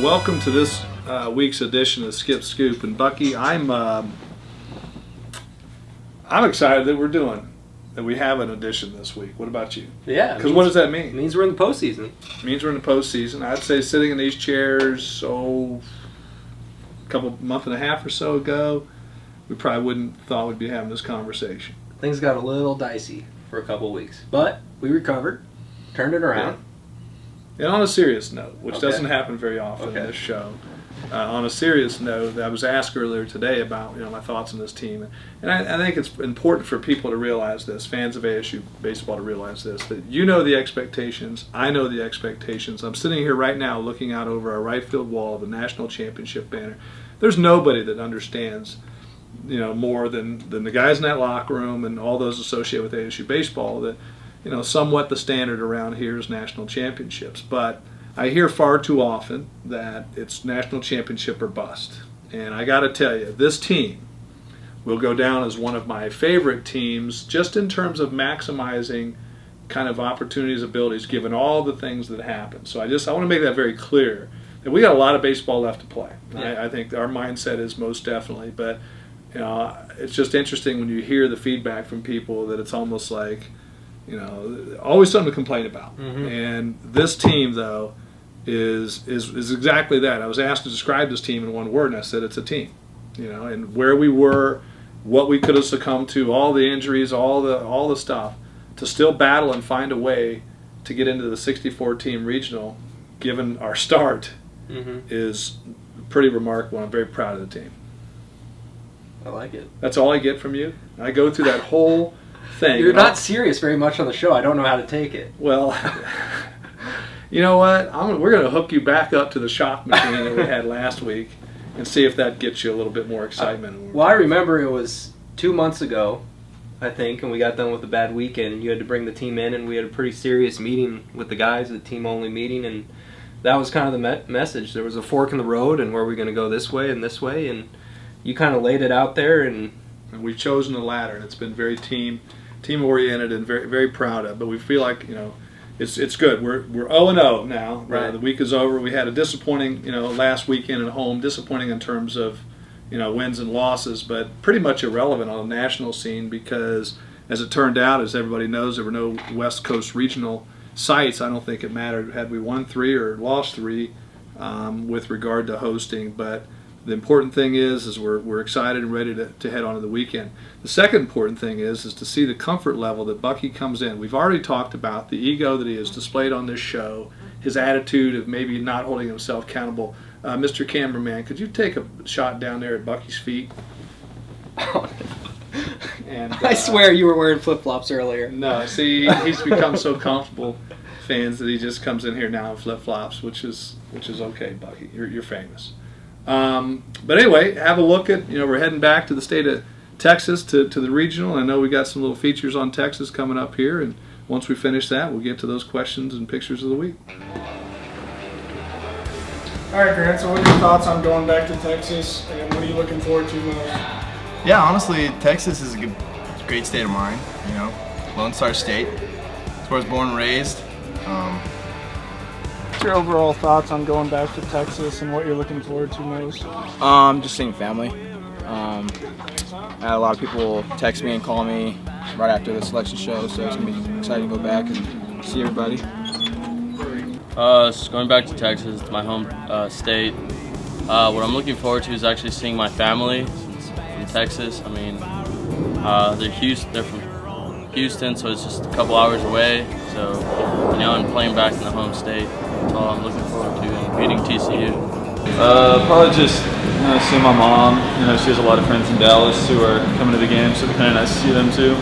Welcome to this week's edition of Skip Scoop. And Bucky, I'm excited that we have an edition this week. What about you? Yeah. Because what does that mean? It means we're in the postseason. It means we're in the postseason. I'd say sitting in these chairs, a month and a half or so ago, we probably wouldn't thought we'd be having this conversation. Things got a little dicey for a couple of weeks, but we recovered, turned it around. And on a serious note, which Okay. doesn't happen very often in this show, on a serious note, I was asked earlier today about my thoughts on this team, and I think it's important for people to realize this, fans of ASU baseball to realize this, that the expectations, I know the expectations. I'm sitting here right now looking out over our right field wall of the national championship banner. There's nobody that understands more than the guys in that locker room and all those associated with ASU baseball that somewhat the standard around here is national championships. But I hear far too often that it's national championship or bust. And I got to tell you, this team will go down as one of my favorite teams just in terms of maximizing kind of opportunities, abilities, given all the things that happen. So I want to make that very clear that we got a lot of baseball left to play. Yeah. I think our mindset is most definitely. But it's just interesting when you hear the feedback from people that it's almost like, always something to complain about. Mm-hmm. And this team, though, is exactly that. I was asked to describe this team in one word, and I said it's a team. And where we were, what we could have succumbed to, all the injuries, all the stuff, to still battle and find a way to get into the 64-team regional, given our start, is pretty remarkable. I'm very proud of the team. I like it. That's all I get from you. I go through that whole thing. You're not serious very much on the show. I don't know how to take it. Well, you know what? We're going to hook you back up to the shock machine that we had last week and see if that gets you a little bit more excitement. Well, I remember it was 2 months ago, I think, and we got done with a bad weekend, and you had to bring the team in, and we had a pretty serious meeting with the guys, a team-only meeting, and that was kind of the message. There was a fork in the road, and where are we going to go this way, and you kind of laid it out there, and we've chosen the latter, and it's been very team-oriented and very, very proud of. But we feel like it's good. We're 0-0 now. Right. The week is over. We had a disappointing last weekend at home. Disappointing in terms of wins and losses, but pretty much irrelevant on the national scene because, as it turned out, as everybody knows, there were no West Coast regional sites. I don't think it mattered had we won 3 or lost 3 with regard to hosting, but the important thing is we're excited and ready to head on to the weekend. The second important thing is to see the comfort level that Bucky comes in. We've already talked about the ego that he has displayed on this show, his attitude of maybe not holding himself accountable. Mr. Cameraman, could you take a shot down there at Bucky's feet? And I swear you were wearing flip-flops earlier. No, see, he's become so comfortable, fans, that he just comes in here now in flip-flops, which is okay, Bucky. You're famous. But anyway, have a look at, we're heading back to the state of Texas to the regional. I know we got some little features on Texas coming up here, and once we finish that, we'll get to those questions and pictures of the week. All right, Grant, so what are your thoughts on going back to Texas, and what are you looking forward to most? Yeah, honestly, Texas is a great state of mind, Lone Star State. It's where I was born and raised. What's your overall thoughts on going back to Texas and what you're looking forward to most? Just seeing family. I had a lot of people text me and call me right after the selection show, so it's going to be exciting to go back and see everybody. So going back to Texas, it's my home state. What I'm looking forward to is actually seeing my family from Texas. I mean, they're from Houston, so it's just a couple hours away. So, and playing back in the home state, that's all I'm looking forward to, and meeting TCU. Probably just seeing my mom. She has a lot of friends in Dallas who are coming to the game, so it'd be kind of nice to see them too.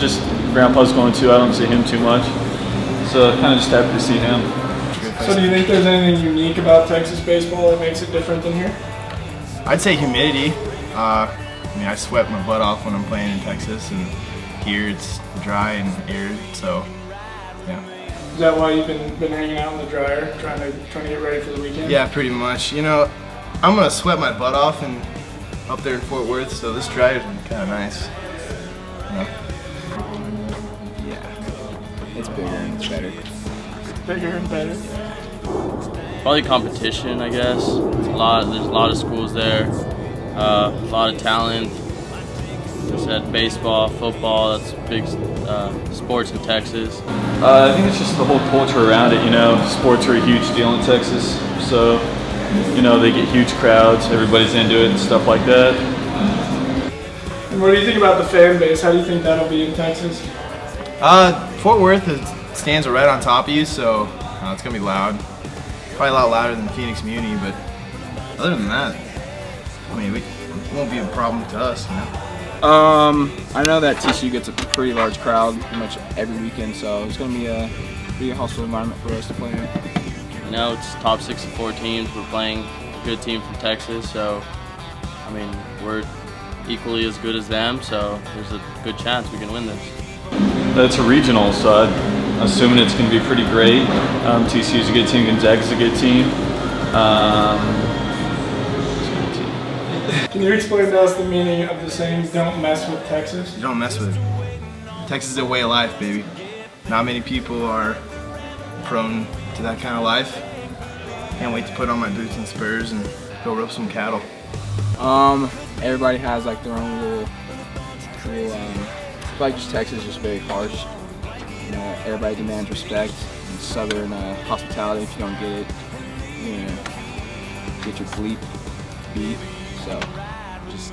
Just Grandpa's going too. I don't see him too much, so kind of just happy to see him. So do you think there's anything unique about Texas baseball that makes it different than here? I'd say humidity. I sweat my butt off when I'm playing in Texas, and here it's dry and arid, so yeah. Is that why you've been hanging out in the dryer, trying to get ready for the weekend? Yeah, pretty much. I'm gonna sweat my butt off and up there in Fort Worth, so this dryer is kind of nice. Yeah, it's bigger and it's better. Bigger and better. Probably competition, I guess. There's a lot of schools there, a lot of talent. Like I said, baseball, football, that's big sports in Texas. I think it's just the whole culture around it. Sports are a huge deal in Texas, so they get huge crowds. Everybody's into it and stuff like that. And what do you think about the fan base? How do you think that'll be in Texas? Fort Worth stands right on top of you, so it's gonna be loud. Probably a lot louder than Phoenix Muni, but other than that, I mean, it won't be a problem to us. I know that TCU gets a pretty large crowd pretty much every weekend, so it's going to be a pretty hostile environment for us to play in. It's top 64 teams. We're playing a good team from Texas, so I mean, we're equally as good as them, so there's a good chance we can win this. It's a regional, so I'm assuming it's going to be pretty great. TCU's a good team, Gonzaga's a good team. Can you explain to us the meaning of the saying, don't mess with Texas? You don't mess with it. Texas is a way of life, baby. Not many people are prone to that kind of life. Can't wait to put on my boots and spurs and go rope some cattle. Everybody has like their own little I feel like just Texas is just very harsh. Everybody demands respect and Southern hospitality. If you don't get it, get your bleep beat. So, just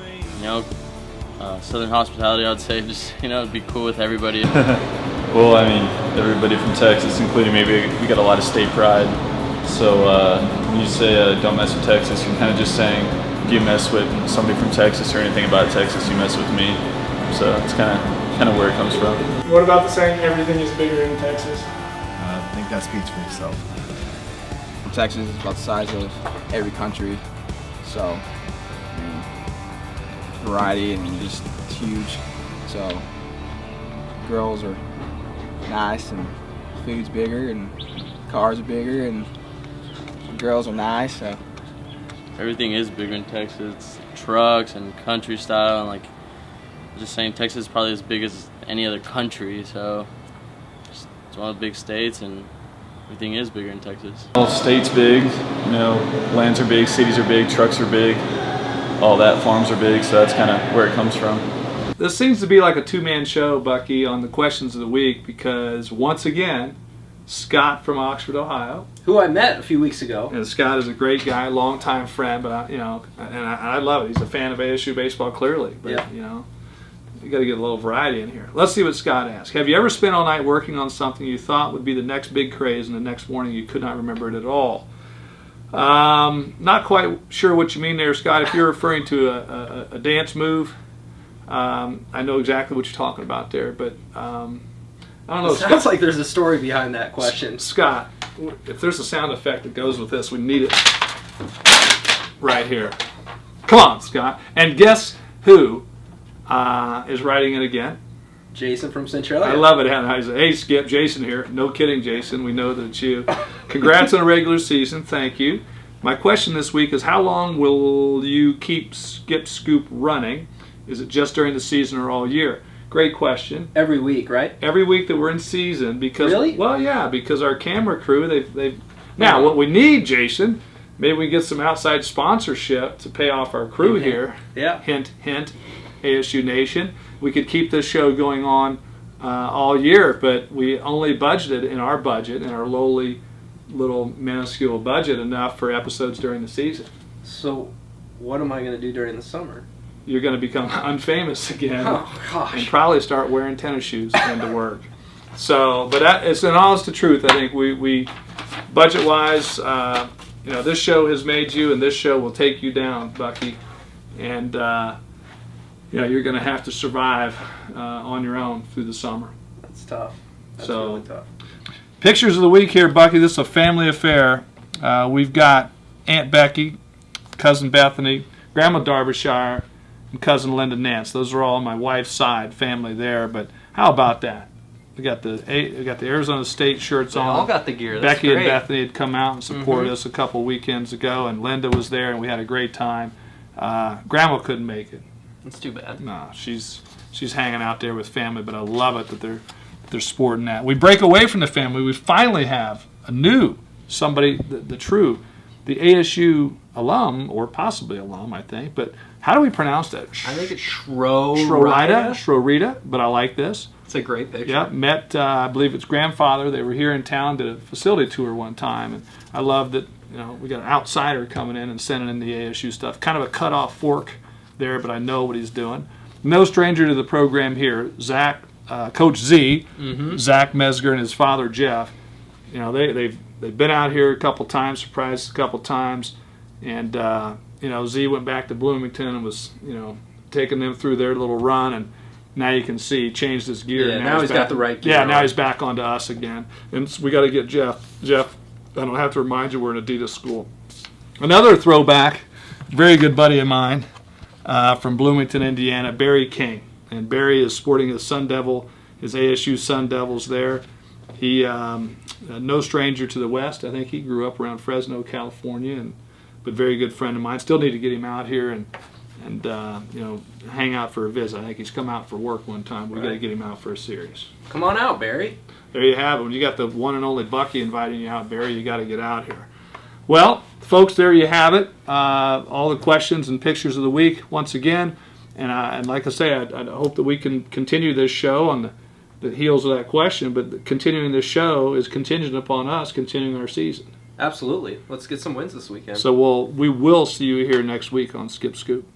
Southern hospitality, I'd say, just be cool with everybody. Well, I mean, everybody from Texas, including maybe we got a lot of state pride. So when you say don't mess with Texas, you're kind of just saying if you mess with somebody from Texas or anything about Texas, you mess with me. So it's kind of where it comes from. What about the saying everything is bigger in Texas? I think that speaks for itself. Texas is about the size of every country, so variety and just huge. So girls are nice and food's bigger and cars are bigger and girls are nice. So Everything is bigger in Texas. It's trucks and country style, and like just saying, Texas is probably as big as any other country. So it's one of the big states, and everything is bigger in Texas. Well, state's big, lands are big, cities are big, trucks are big, all that, farms are big, so that's kind of where it comes from. This seems to be like a two-man show, Bucky, on the questions of the week, because once again, Scott from Oxford, Ohio, Who I met a few weeks ago. and Scott is a great guy, longtime friend, but I love it. He's a fan of ASU baseball, clearly, but Yeah. you got to get a little variety in here. Let's see what Scott asked. Have you ever spent all night working on something you thought would be the next big craze, and the next morning you could not remember it at all? Not quite sure what you mean there, Scott. If you're referring to a dance move, I know exactly what you're talking about there, but I don't know. It sounds like there's a story behind that question. Scott, if there's a sound effect that goes with this, we need it right here. Come on, Scott. And guess who is writing it again? Jason from Centralia. I love it. I said, hey, Skip, Jason here. No kidding, Jason. We know that it's you. Congrats on a regular season. Thank you. My question this week is, how long will you keep Skip Scoop running? Is it just during the season or all year? Great question. Every week, right? Every week that we're in season, because Really? well, yeah, because our camera crew, they've now what we need, Jason, maybe we get some outside sponsorship to pay off our crew Hint, hint. here. Yeah. Hint, hint, ASU Nation. We could keep this show going on all year, but we only budgeted in our budget, in our lowly little minuscule budget, enough for episodes during the season. So, what am I going to do during the summer? You're going to become unfamous again. Oh, And gosh. probably start wearing tennis shoes into work. So, but that, it's an honest to truth. I think we budget-wise, this show has made you, and this show will take you down, Bucky. And you're going to have to survive on your own through the summer. That's tough. That's So- really tough. Pictures of the week here, Bucky. This is a family affair. We've got Aunt Becky, Cousin Bethany, Grandma Derbyshire, and Cousin Linda Nance. Those are all on my wife's side, family there. But how about that? We got the Arizona State shirts They on. all got the gear. That's Becky great. and Bethany had come out and supported us a couple weekends ago, and Linda was there, and we had a great time. Grandma couldn't make it. That's too bad. No, she's hanging out there with family, but I love it that they're sporting that. We break away from the family. We finally have a new somebody, the ASU alum, or possibly alum, I think. But how do we pronounce that? I think it's Schroeder. Schroeder, but I like this. It's a great picture. Yeah, met, I believe it's grandfather. They were here in town, did a facility tour one time. And I love that, we got an outsider coming in and sending in the ASU stuff. Kind of a cut-off fork there, but I know what he's doing. No stranger to the program here. Zach, Coach Z, Zach Mesger, and his father, Jeff. They've been out here a couple times, surprised a couple times. And, Z went back to Bloomington and was, taking them through their little run. And now you can see he changed his gear. Yeah, now he's got the right gear. Yeah, now on. he's back onto us again. And we got to get Jeff. Jeff, I don't have to remind you, we're an Adidas school. Another throwback, very good buddy of mine from Bloomington, Indiana, Barry King. And Barry is sporting his Sun Devil, his ASU Sun Devils there. He, no stranger to the West. I think he grew up around Fresno, California, but very good friend of mine. Still need to get him out here and hang out for a visit. I think he's come out for work one time. We've got to get him out for a series. Come on out, Barry. There you have it. When you got the one and only Bucky inviting you out, Barry, you got to get out here. Well, folks, there you have it. All the questions and pictures of the week once again. And like I say, I hope that we can continue this show on the heels of that question. But continuing this show is contingent upon us continuing our season. Absolutely. Let's get some wins this weekend. So we will see you here next week on Skip Scoop.